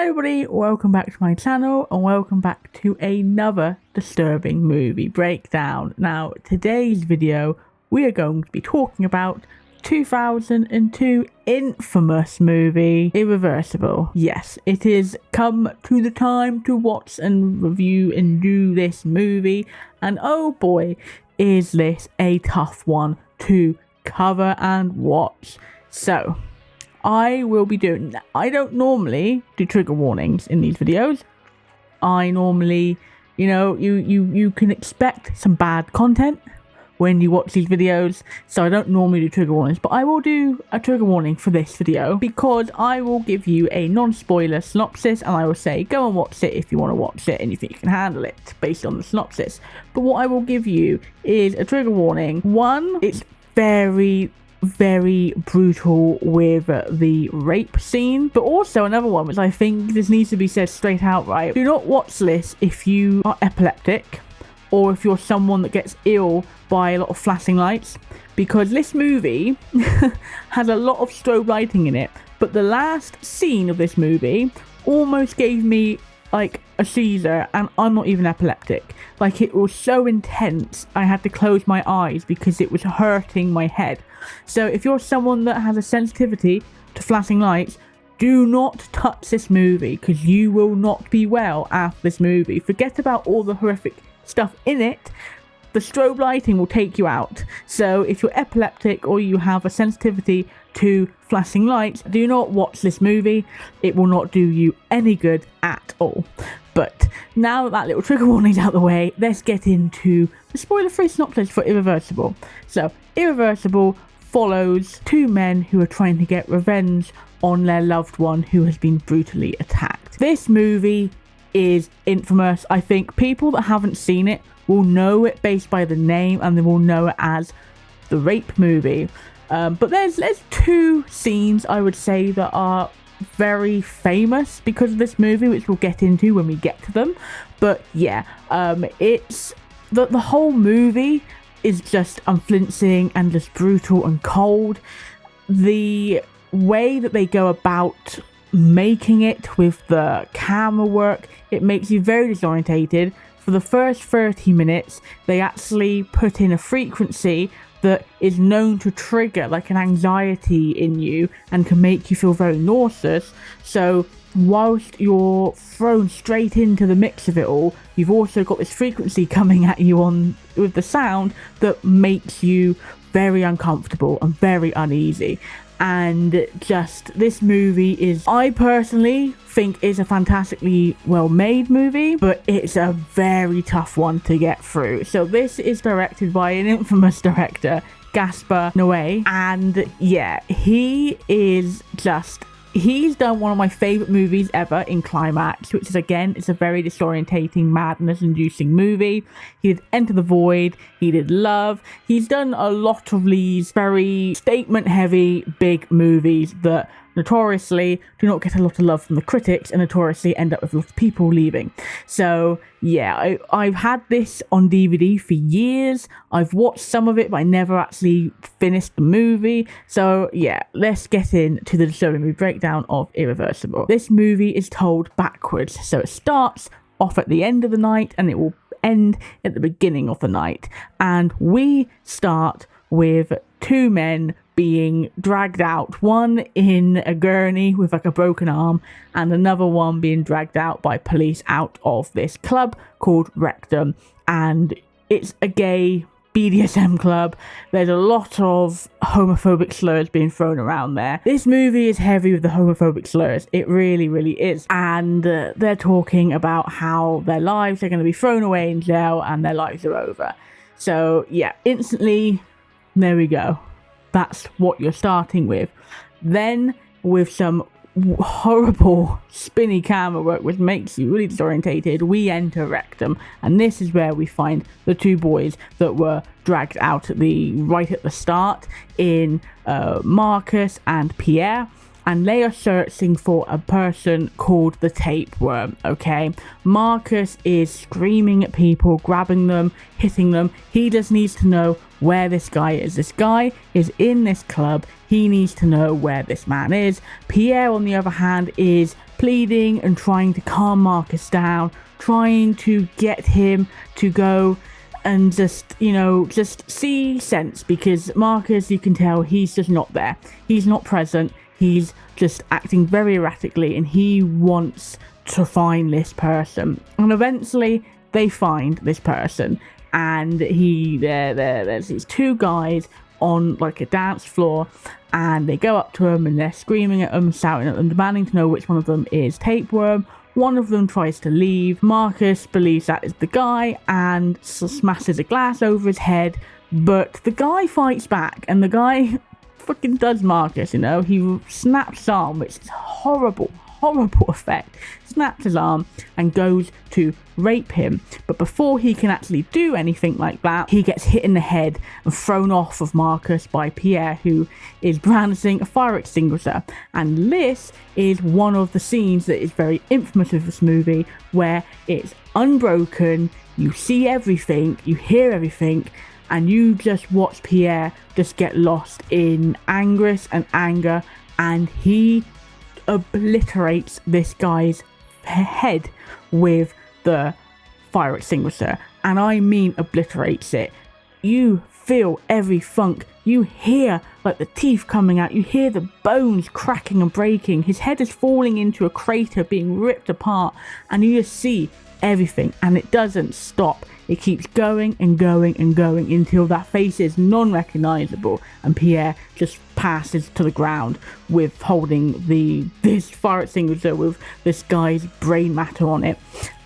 everybody, welcome back to my channel and welcome back to another disturbing movie breakdown. Now, today's video, we are going to be talking about 2002 infamous movie Irreversible. Yes, it is come to the time to watch and review and do this movie, and oh boy, is this a tough one to cover and watch. So I don't normally do trigger warnings in these videos. I normally, you can expect some bad content when you watch these videos, so I don't normally do trigger warnings, but I will do a trigger warning for this video because I will give you a non-spoiler synopsis and I will say go and watch it if you want to watch it and you think you can handle it based on the synopsis. But what I will give you is a trigger warning. One, it's very brutal with the rape scene, but also another one which I think this needs to be said straight out, right? Do not watch this if you are epileptic or if you're someone that gets ill by a lot of flashing lights, because this movie has a lot of strobe lighting in it, but the last scene of this movie almost gave me like a seizure, and I'm not even epileptic. Like, it was so intense I had to close my eyes because it was hurting my head. So if you're someone that has a sensitivity to flashing lights, do not touch this movie because you will not be well after this movie. Forget about all the horrific stuff in it. The strobe lighting will take you out. So if you're epileptic or you have a sensitivity to flashing lights, do not watch this movie. It will not do you any good at all. But now that little trigger warning's out of the way, let's get into the spoiler-free synopsis for Irreversible. So Irreversible follows two men who are trying to get revenge on their loved one who has been brutally attacked. This movie is infamous. I think people that haven't seen it will know it based by the name and they will know it as the rape movie. But there's two scenes I would say that are very famous because of this movie, which we'll get into when we get to them. But yeah, it's the whole movie is just unflinching and just brutal and cold. The way that they go about making it with the camera work, it makes you very disorientated. For the first 30 minutes, they actually put in a frequency that is known to trigger like an anxiety in you and can make you feel very nauseous. So whilst you're thrown straight into the mix of it all, you've also got this frequency coming at you on with the sound that makes you very uncomfortable and very uneasy. And just, this movie is, I personally think, is a fantastically well made movie, but it's a very tough one to get through. So this is directed by an infamous director, Gaspar Noé, and yeah, he's done one of my favorite movies ever in Climax, which is, again, it's a very disorientating, madness-inducing movie. He did Enter the Void, he did Love. He's done a lot of these very statement-heavy, big movies that notoriously do not get a lot of love from the critics and notoriously end up with a lot of people leaving. So yeah, I've had this on DVD for years. I've watched some of it, but I never actually finished the movie. So yeah, let's get into the disturbing movie breakdown of Irreversible. This movie is told backwards. So it starts off at the end of the night and it will end at the beginning of the night. And we start with two men being dragged out, one in a gurney with like a broken arm and another one being dragged out by police out of this club called Rectum, and it's a gay BDSM club. There's a lot of homophobic slurs being thrown around there. This movie is heavy with the homophobic slurs. It really is. And they're talking about how their lives are going to be thrown away in jail and their lives are over. So yeah, instantly, there we go. That's what you're starting with. Then, with some horrible spinny camera work which makes you really disorientated, we enter Rectum, and this is where we find the two boys that were dragged out right at the start in Marcus and Pierre. And they are searching for a person called the Tapeworm, okay? Marcus is screaming at people, grabbing them, hitting them. He just needs to know where this guy is. This guy is in this club. He needs to know where this man is. Pierre, on the other hand, is pleading and trying to calm Marcus down, trying to get him to go and just see sense, because Marcus, you can tell he's just not there. He's not present. He's just acting very erratically, and he wants to find this person. And eventually they find this person, and there's these two guys on like a dance floor, and they go up to him and they're screaming at him, shouting at them, demanding to know which one of them is Tapeworm. One of them tries to leave. Marcus believes that is the guy and smashes a glass over his head, but the guy fights back, and the guy fucking does Marcus, he snaps his arm, which is horrible effect. Snaps his arm and goes to rape him, but before he can actually do anything like that, he gets hit in the head and thrown off of Marcus by Pierre, who is brandishing a fire extinguisher. And this is one of the scenes that is very infamous of this movie, where it's unbroken, you see everything, you hear everything, and you just watch Pierre just get lost in anguish and anger, and he obliterates this guy's head with the fire extinguisher. And I mean obliterates it. You feel every thunk. You hear like the teeth coming out. You hear the bones cracking and breaking. His head is falling into a crater, being ripped apart, and you just see everything, and it doesn't stop. It keeps going and going and going until that face is non-recognizable, and Pierre just passes to the ground with holding this fire extinguisher with this guy's brain matter on it.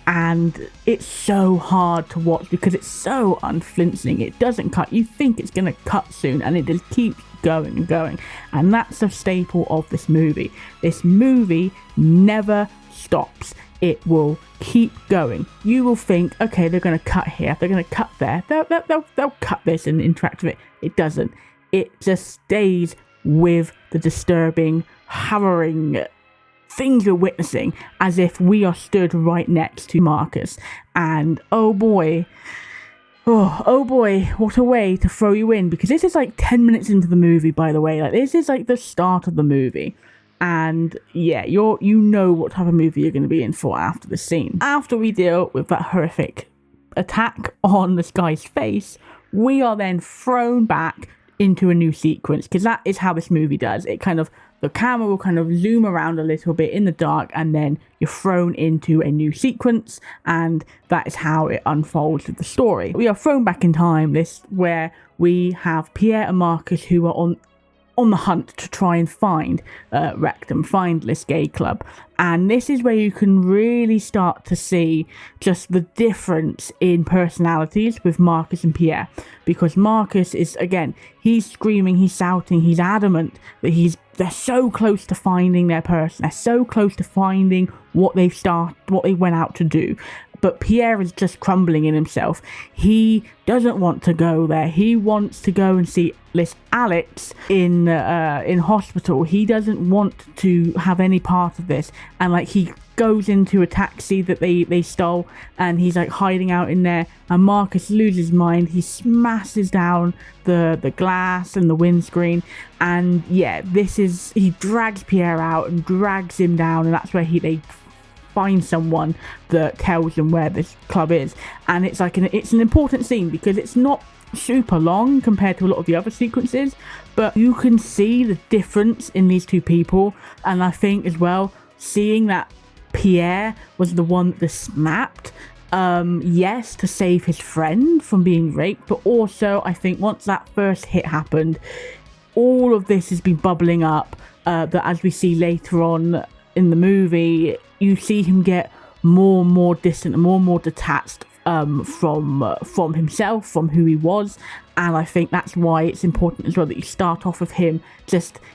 And it's so hard to watch because it's so unflinching. It doesn't cut. You think it's going to cut soon, and it just keeps going and going. And that's a staple of this movie. This movie never stops. It will keep going. You will think, okay, they're going to cut here, they're going to cut there, they'll cut this and interact with it. It doesn't. It just stays with the disturbing, harrowing things we're witnessing, as if we are stood right next to Marcus. And oh boy, what a way to throw you in, because this is like 10 minutes into the movie, by the way. Like, this is like the start of the movie. And yeah, you know what type of movie you're going to be in for after the scene. After we deal with that horrific attack on this guy's face, we are then thrown back into a new sequence, because that is how this movie does. The camera will kind of zoom around a little bit in the dark, and then you're thrown into a new sequence, and that is how it unfolds with the story. We are thrown back in time, where we have Pierre and Marcus, who are on the hunt to try and find Rectum, find this gay club. And this is where you can really start to see just the difference in personalities with Marcus and Pierre. Because Marcus is, again, he's screaming, he's shouting, he's adamant that they're so close to finding their person. They're so close to finding what they went out to do. But Pierre is just crumbling in himself. He doesn't want to go there. He wants to go and see this Alex in hospital. He doesn't want to have any part of this. And like, he goes into a taxi that they stole, and he's like hiding out in there. And Marcus loses his mind. He smashes down the glass and the windscreen. And yeah, he drags Pierre out and drags him down, and that's where they find someone that tells them where this club is. And it's like it's an important scene, because it's not super long compared to a lot of the other sequences, but you can see the difference in these two people. And I think as well, seeing that Pierre was the one that snapped, yes, to save his friend from being raped, but also I think once that first hit happened, all of this has been bubbling up, that as we see later on in the movie, you see him get more and more distant and more detached from himself, from who he was. And I think that's why it's important as well that you start off with him,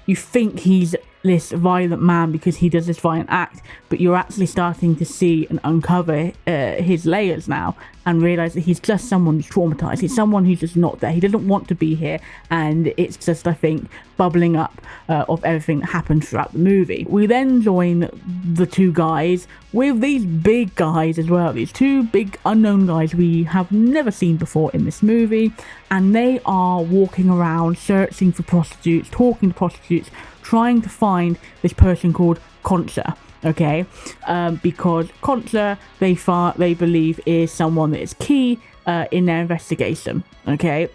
you think he's this violent man because he does this violent act, but you're actually starting to see and uncover his layers now, and realize that he's just someone who's traumatized. He's someone who's just not there. He doesn't want to be here, and it's just, I think, bubbling up of everything that happened throughout the movie. We then join the two guys with these big guys as well, these two big unknown guys we have never seen before in this movie, and they are walking around searching for prostitutes, talking to prostitutes, trying to find this person called Concha. okay, because Concha they believe is someone that is key in their investigation, okay.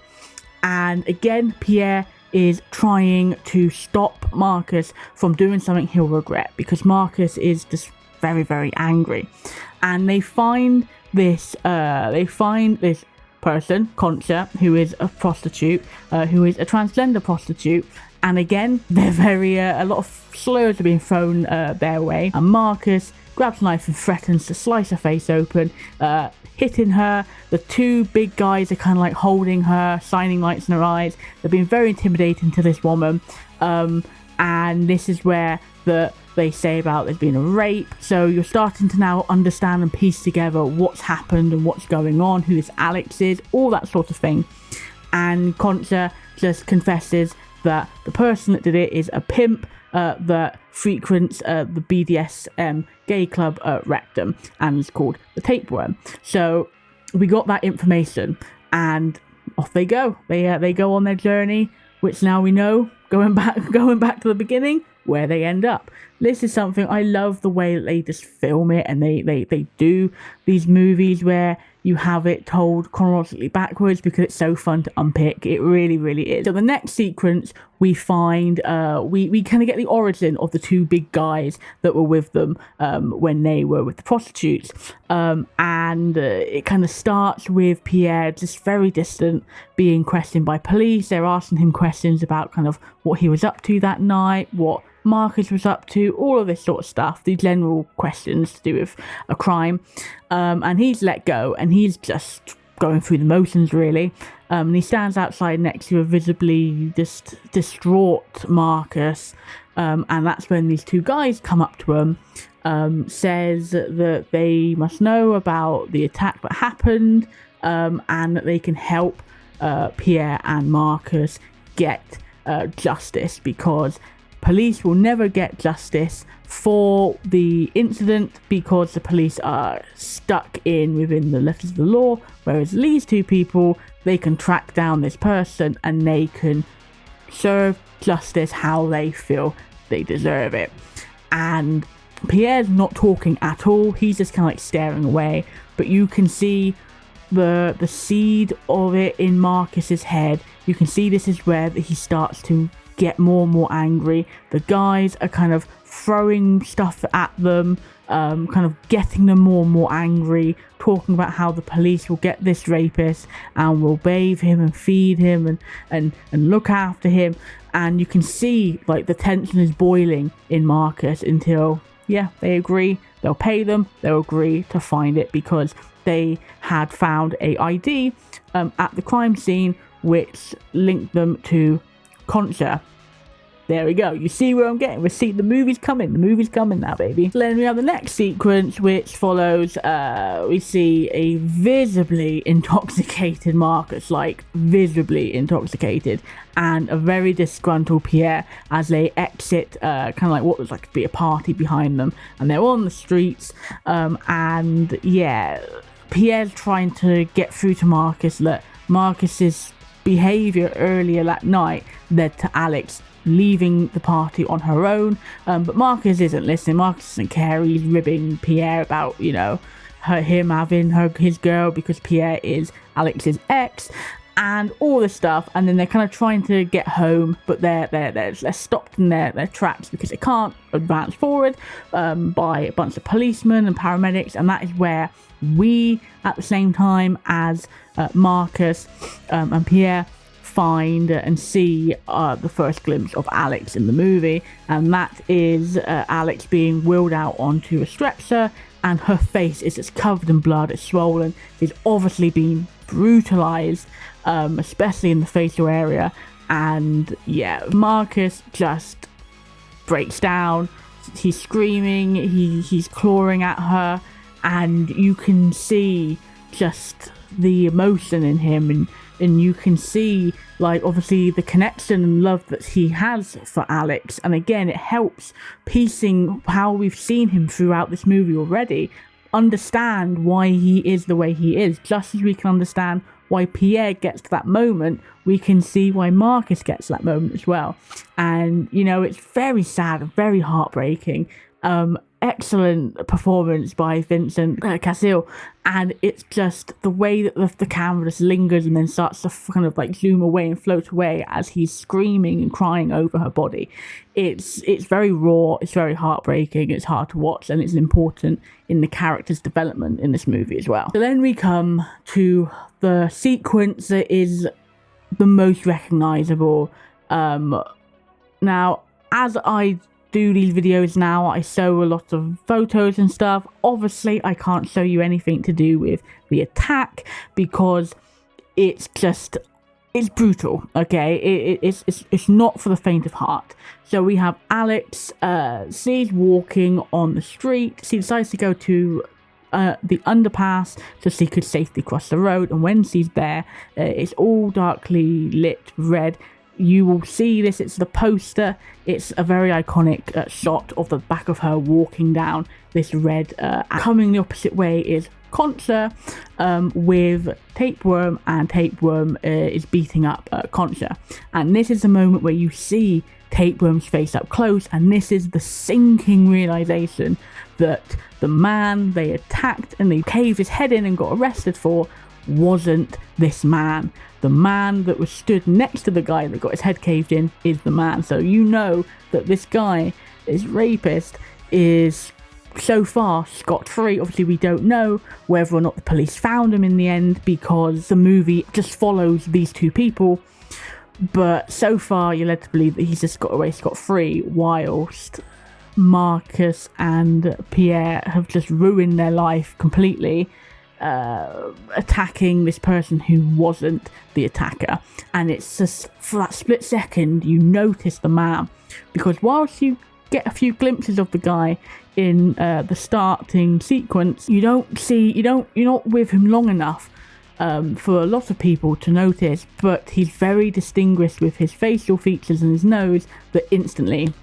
And again, Pierre is trying to stop Marcus from doing something he'll regret, because Marcus is just very, very angry. And they find this person, Concha, who is a prostitute, who is a transgender prostitute. And again, they're very, a lot of slurs are being thrown their way. And Marcus grabs a knife and threatens to slice her face open, hitting her. The two big guys are kind of like holding her, shining lights in her eyes. They're being very intimidating to this woman. And this is where they say about there's been a rape. So you're starting to now understand and piece together what's happened and what's going on, who this Alex is, all that sort of thing. And Concha just confesses that the person that did it is a pimp that frequents the BDSM gay club Rectum, and is called the Tapeworm. So we got that information, and off they go. They go on their journey, which now we know, going back to the beginning, where they end up. This is something I love, the way that they just film it, and they do these movies where you have it told chronologically backwards, because it's so fun to unpick. It really, really is. So the next sequence, we find we kind of get the origin of the two big guys that were with them when they were with the prostitutes, and it kind of starts with Pierre just very distant, being questioned by police. They're asking him questions about kind of what he was up to that night, what Marcus was up to, all of this sort of stuff, the general questions to do with a crime, and he's let go, and he's just going through the motions, really. And he stands outside next to a visibly distraught Marcus, and that's when these two guys come up to him, says that they must know about the attack that happened, and that they can help Pierre and Marcus get justice, because police will never get justice for the incident, because the police are stuck within the letters of the law, whereas these two people, they can track down this person and they can serve justice how they feel they deserve it. And Pierre's not talking at all. He's just kind of like staring away, but you can see the seed of it in Marcus's head. You can see this is where he starts to get more and more angry. The guys are kind of throwing stuff at them, kind of getting them more and more angry, talking about how the police will get this rapist and will bathe him and feed him and look after him. And you can see like the tension is boiling in Marcus until, yeah, they agree. They'll pay them. They'll agree to find it, because they had found a ID at the crime scene which linked them to Concha. There we go. You see where I'm getting. We see the movie's coming. The movie's coming now, baby. Then we have the next sequence, which follows. We see a visibly intoxicated Marcus, like visibly intoxicated, and a very disgruntled Pierre as they exit, kind of like what looks like to be a party behind them, and they're on the streets. And yeah, Pierre's trying to get through to Marcus that Marcus's behavior earlier that night led to Alex leaving the party on her own, but Marcus isn't listening. Marcus doesn't care. He's ribbing Pierre about, you know, him having his girl, because Pierre is Alex's ex, and all this stuff. And then they're kind of trying to get home, but they're stopped in their tracks because they can't advance forward by a bunch of policemen and paramedics. And that is where we, at the same time as Marcus and Pierre, find and see the first glimpse of Alex in the movie, and that is Alex being wheeled out onto a stretcher, and her face is just covered in blood. It's swollen. She's obviously been brutalized, especially in the facial area. And yeah, Marcus just breaks down. He's screaming. He's clawing at her, and you can see just the emotion in him, and you can see, like, obviously the connection and love that he has for Alex. And again, it helps piecing how we've seen him throughout this movie already, understand why he is the way he is. Just as we can understand why Pierre gets to that moment, we can see why Marcus gets to that moment as well. And, you know, it's very sad and very heartbreaking. excellent performance by Vincent Cassel, and it's just the way that the camera just lingers and then starts to kind of like zoom away and float away as he's screaming and crying over her body. It's very raw, it's very heartbreaking, it's hard to watch, and it's important in the character's development in this movie as well. So then we come to the sequence that is the most recognizable. Now, as I do these videos now, I show a lot of photos and stuff. Obviously, I can't show you anything to do with the attack because it's brutal, okay? It's not for the faint of heart. So we have Alex, she's walking on the street. She decides to go to the underpass so she could safely cross the road, and when she's there, it's all darkly lit red. You will see this, it's the poster, it's a very iconic shot of the back of her walking down this red, coming the opposite way is Concha with Tapeworm, and Tapeworm is beating up Concha, and this is the moment where you see Tapeworm's face up close, and this is the sinking realization that the man they attacked and they caved his head in and got arrested for wasn't this man. The man that was stood next to the guy that got his head caved in is the man. So you know that this guy, this rapist, is so far scot-free. Obviously, we don't know whether or not the police found him in the end because the movie just follows these two people. But so far, you're led to believe that he's just got away scot-free, whilst Marcus and Pierre have just ruined their life completely, attacking this person who wasn't the attacker. And it's just for that split second you notice the man, because whilst you get a few glimpses of the guy in the starting sequence, you're not with him long enough for a lot of people to notice, but he's very distinguished with his facial features and his nose that instantly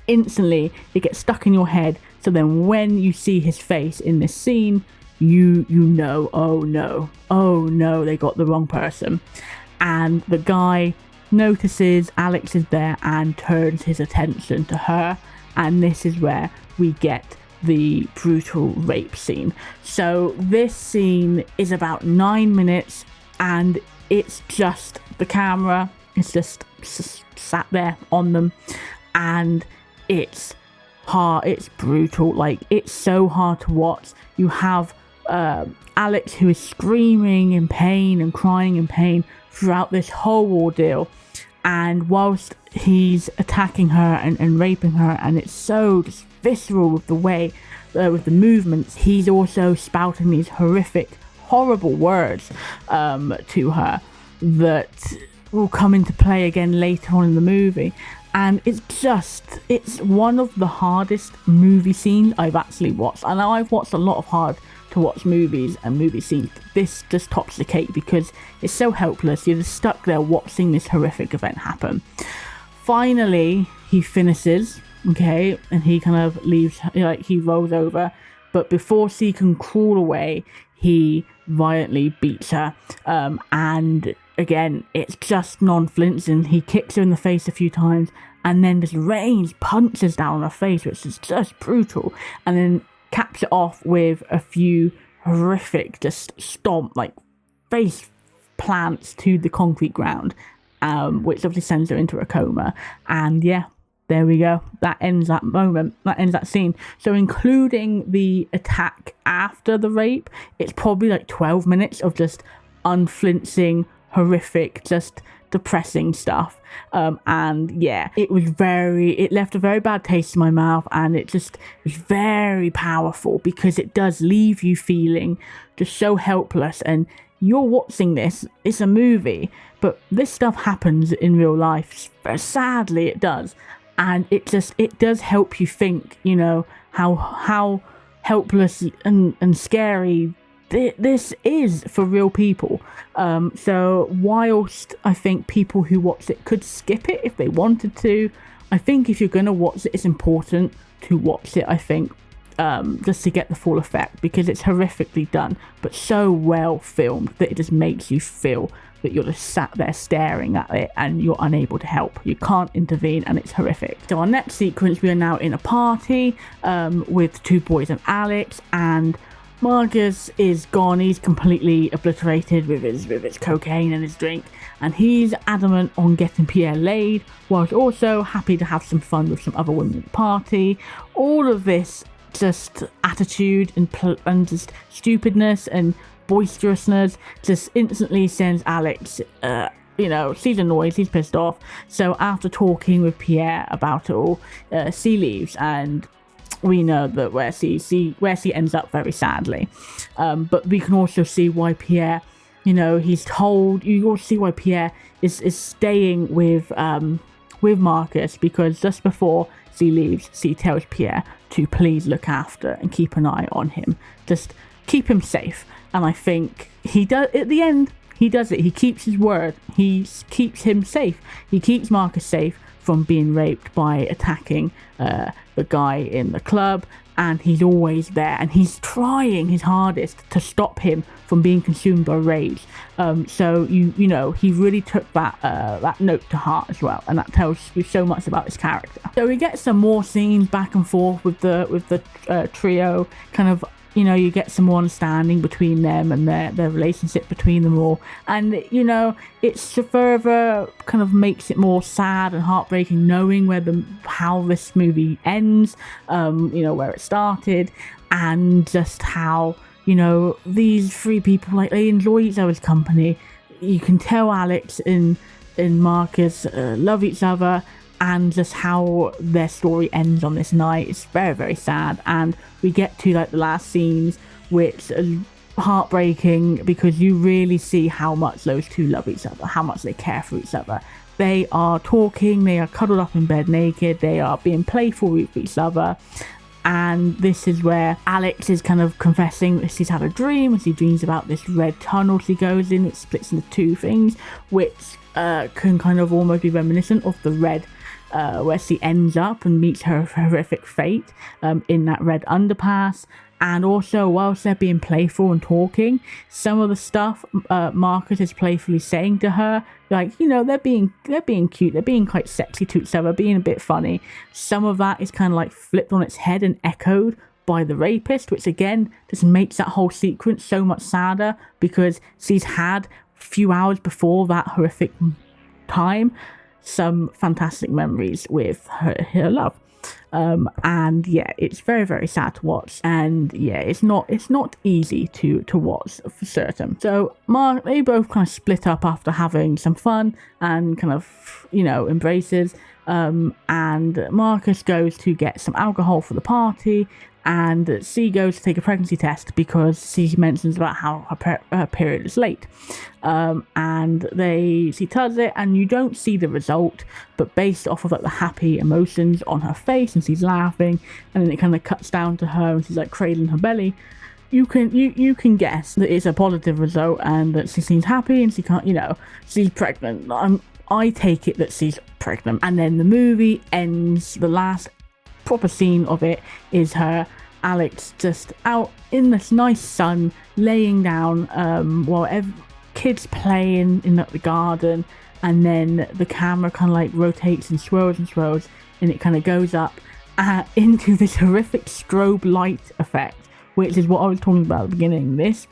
it gets stuck in your head. So then when you see his face in this scene, you know, oh no, they got the wrong person. And the guy notices Alex is there and turns his attention to her, and this is where we get the brutal rape scene. So this scene is about 9 minutes, and it's just the camera, it's just sat there on them, and it's hard, it's brutal, like it's so hard to watch. You have Alex, who is screaming in pain and crying in pain throughout this whole ordeal, and whilst he's attacking her and raping her, and it's so just visceral with the way with the movements, he's also spouting these horrible words to her that will come into play again later on in the movie. And it's one of the hardest movie scenes I've actually watched. I know I've watched a lot of hard to watch movies and movie scenes. This just tops the cake because it's so helpless. You're just stuck there watching this horrific event happen. Finally, he finishes, okay, and he kind of leaves, like he rolls over, but before she can crawl away, he violently beats her, and again, it's just non-flinching. He kicks her in the face a few times, and then just rains punches down on her face, which is just brutal, and then caps it off with a few horrific just stomp, like face plants to the concrete ground, which obviously sends her into a coma. And yeah, there we go. That ends that moment. That ends that scene. So including the attack after the rape, it's probably like 12 minutes of just unflinching, horrific, just depressing stuff. And yeah, it left a very bad taste in my mouth, and it was very powerful because it does leave you feeling just so helpless. And you're watching this, it's a movie, but this stuff happens in real life. Sadly, it does. And it does help you think, you know, how helpless and scary this is for real people. So whilst I think people who watch it could skip it if they wanted to, I think if you're going to watch it, it's important to watch it, I think, just to get the full effect, because it's horrifically done but so well filmed that it just makes you feel that you're just sat there staring at it and you're unable to help. You can't intervene, and it's horrific. So our next sequence, we are now in a party with two boys and Alex, and Marcus is gone. He's completely obliterated with his cocaine and his drink, and he's adamant on getting Pierre laid, whilst also happy to have some fun with some other women at the party. All of this just attitude and just stupidness and boisterousness just instantly sends Alex, she's annoyed, she's pissed off. So after talking with Pierre about it all, she leaves, and we know that where she ends up very sadly. But we can also see why Pierre, he's told, you also see why Pierre is staying with Marcus, because just before she leaves, she tells Pierre to please look after and keep an eye on him, just keep him safe. And I think he does, at the end, he does it. He keeps his word. He keeps him safe. He keeps Marcus safe from being raped by attacking the guy in the club. And he's always there. And he's trying his hardest to stop him from being consumed by rage. So, he really took that note to heart as well. And that tells you so much about his character. So we get some more scenes back and forth with the trio, kind of. You get some more understanding between them and their relationship between them all. And, it's further kind of makes it more sad and heartbreaking knowing how this movie ends, where it started, and just how, these three people, like, they enjoy each other's company. You can tell Alex and Marcus love each other, and just how their story ends on this night. It's very, very sad. And we get to the last scenes, which are heartbreaking, because you really see how much those two love each other, how much they care for each other. They are talking, they are cuddled up in bed naked, they are being playful with each other. And this is where Alex is kind of confessing that she's had a dream, and she dreams about this red tunnel she goes in, which splits into two things, which can kind of almost be reminiscent of the red, where she ends up and meets her horrific fate in that red underpass. And also, whilst they're being playful and talking, some of the stuff Marcus is playfully saying to her, they're being cute, they're being quite sexy to each other, being a bit funny. Some of that is kind of flipped on its head and echoed by the rapist, which again just makes that whole sequence so much sadder, because she's had a few hours before that horrific time some fantastic memories with her love. And yeah, it's very, very sad to watch, and yeah, it's not easy to watch for certain. So they both kind of split up after having some fun and kind of embraces, and Marcus goes to get some alcohol for the party, and she goes to take a pregnancy test because she mentions about how her period is late. And she does it, and you don't see the result, but based off of the happy emotions on her face, and she's laughing, and then it kind of cuts down to her and she's cradling her belly, you can guess that it's a positive result and that she seems happy and she can't, she's pregnant. I take it that she's pregnant. And then the movie ends. The last proper scene of it is Alex just out in this nice sun, laying down while kids playing in the garden, and then the camera kind of rotates and swirls, and it kind of goes up into this horrific strobe light effect, which is what I was talking about at the beginning. This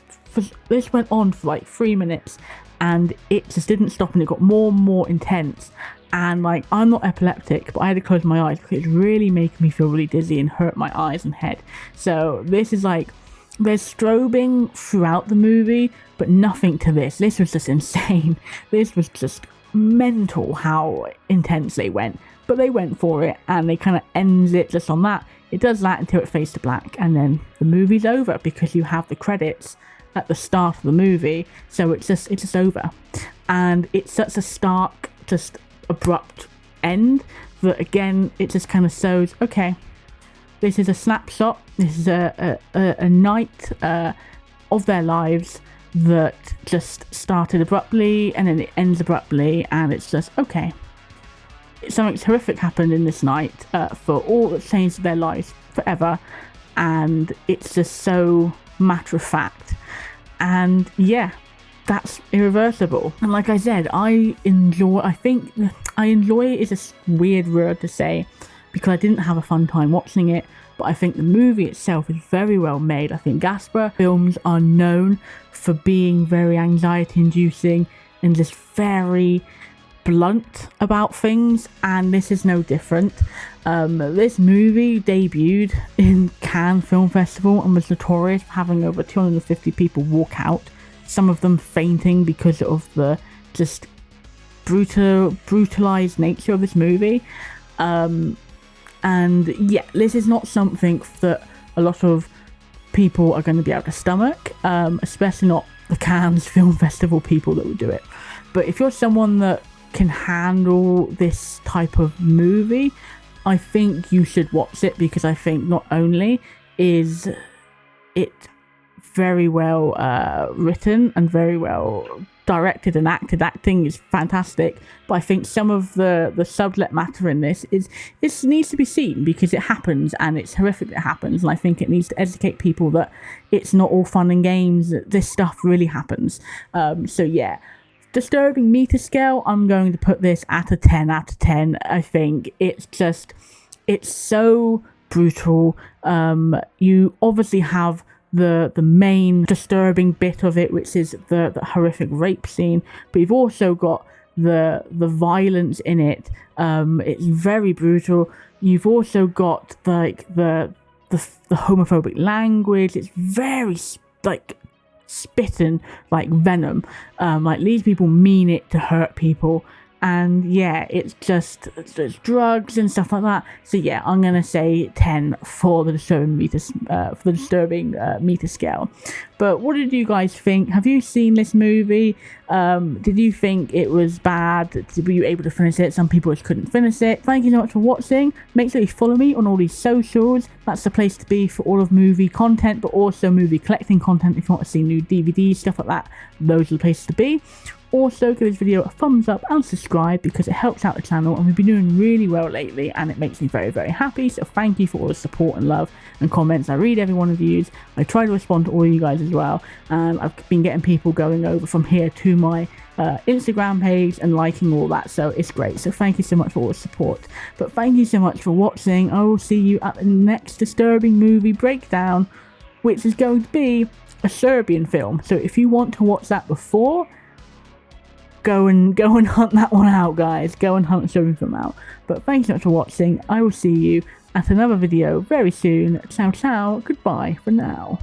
went on for 3 minutes, and it just didn't stop, and it got more and more intense. And I'm not epileptic, but I had to close my eyes because it's really making me feel really dizzy and hurt my eyes and head. So this is there's strobing throughout the movie, but nothing to this. This was just insane. This was just mental how intense they went. But they went for it, and they kind of ends it just on that. It does that until it fades to black, and then the movie's over because you have the credits at the start of the movie. So it's just over. And it's such a stark, just abrupt end that again it just kind of shows, okay, this is a snapshot, this is a night of their lives that just started abruptly and then it ends abruptly, and it's just okay, something horrific happened in this night for all that changed their lives forever, and it's just so matter of fact. And yeah, that's Irreversible. And like I said, I think enjoy is a weird word to say, because I didn't have a fun time watching it, but I think the movie itself is very well made. I think Gaspar films are known for being very anxiety inducing and just very blunt about things, and this is no different. This movie debuted in Cannes Film Festival and was notorious for having over 250 people walk out, some of them fainting because of the just brutalized nature of this movie. And yeah, this is not something that a lot of people are going to be able to stomach, especially not the Cannes Film Festival people that would do it. But if you're someone that can handle this type of movie, I think you should watch it, because I think not only is it very well written and very well directed and acting is fantastic, but I think some of the subject matter in this needs to be seen, because it happens and it's horrific that it happens, and I think it needs to educate people that it's not all fun and games, that this stuff really happens. So yeah, disturbing meter scale, I'm going to put this at a 10 out of 10. I think it's so brutal. You obviously have the main disturbing bit of it, which is the horrific rape scene, but you've also got the violence in it. It's very brutal. You've also got like the homophobic language. It's very like spitting like venom. Like these people mean it to hurt people, and yeah, it's drugs and stuff like that. So yeah, I'm gonna say 10 for the disturbing meter scale. But what did you guys think? Have you seen this movie? Did you think it was bad? Were you able to finish it? Some people just couldn't finish it. Thank you so much for watching. Make sure you follow me on all these socials. That's the place to be for all of movie content, but also movie collecting content. If you want to see new DVDs, stuff like that, those are the places to be. Also, give this video a thumbs up and subscribe, because it helps out the channel, and we've been doing really well lately, and it makes me very, very happy. So thank you for all the support and love and comments. I read every one of you. I try to respond to all of you guys as well. I've been getting people going over from here to my Instagram page and liking all that, so it's great. So thank you so much for all the support. But thank you so much for watching. I will see you at the next disturbing movie breakdown, which is going to be a Serbian film. So if you want to watch that before, go and hunt that one out, guys. Go and hunt Serbian film out. But thank you so much for watching. I will see you at another video very soon. Ciao ciao, goodbye for now.